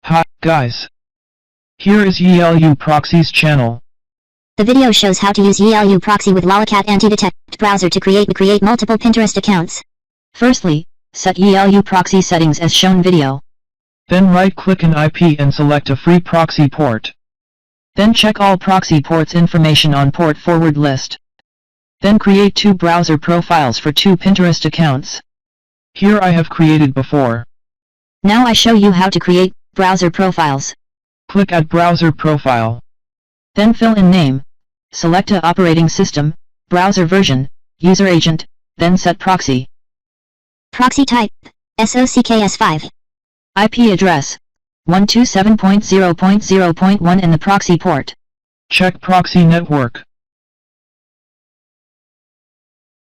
Hi, guys. Here is yiluproxy's channel. The video shows how to use yiluproxy with Lollicat anti-detect browser to create multiple Pinterest accounts. Firstly, set yiluproxy settings as shown video. Then right-click an IP and select a free proxy port. Then check all proxy ports information on port forward list. Then create 2 browser profiles for 2 Pinterest accounts. Here I have created before. Now I show you how to create browser profiles. Click Add Browser Profile. Then fill in name. Select a operating system, browser version, user agent, then set proxy. Proxy type, SOCKS5. IP address, 127.0.0.1 in the proxy port. Check proxy network.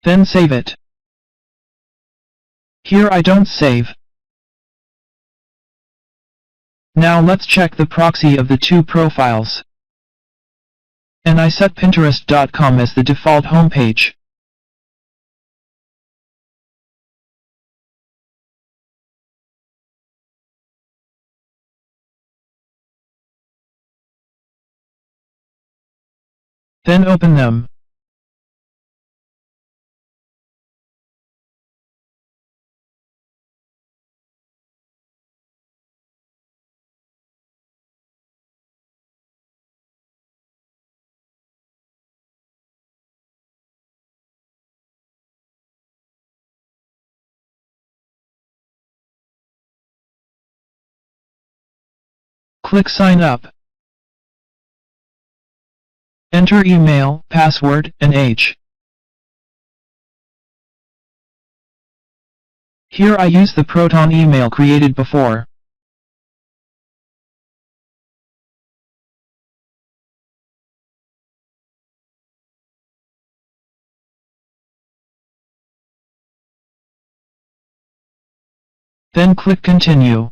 Then save it. Here I don't save. Now let's check the proxy of the 2 profiles. And I set Pinterest.com as the default homepage. Then open them. Click Sign Up. Enter email, password, and age. Here I use the Proton email created before. Then click Continue.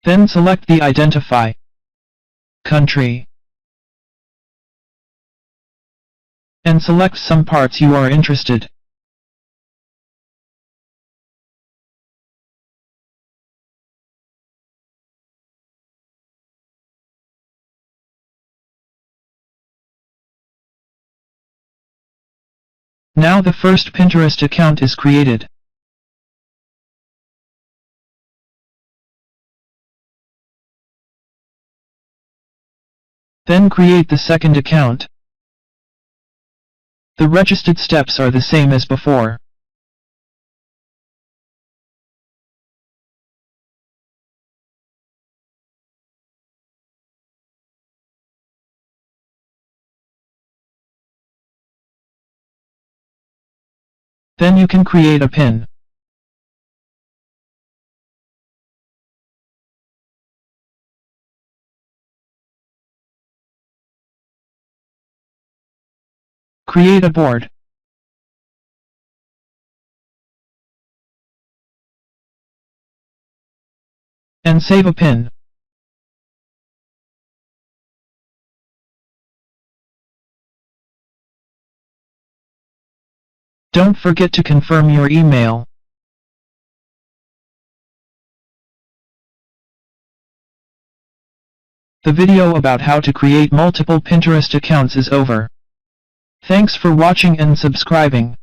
Then select the Identify country and select some parts you are interested. Now the first Pinterest account is created. Then create the second account. The registered steps are the same as before. Then you can create a pin. Create a board. And save a pin. Don't forget to confirm your email. The video about how to create multiple Pinterest accounts is over. Thanks for watching and subscribing.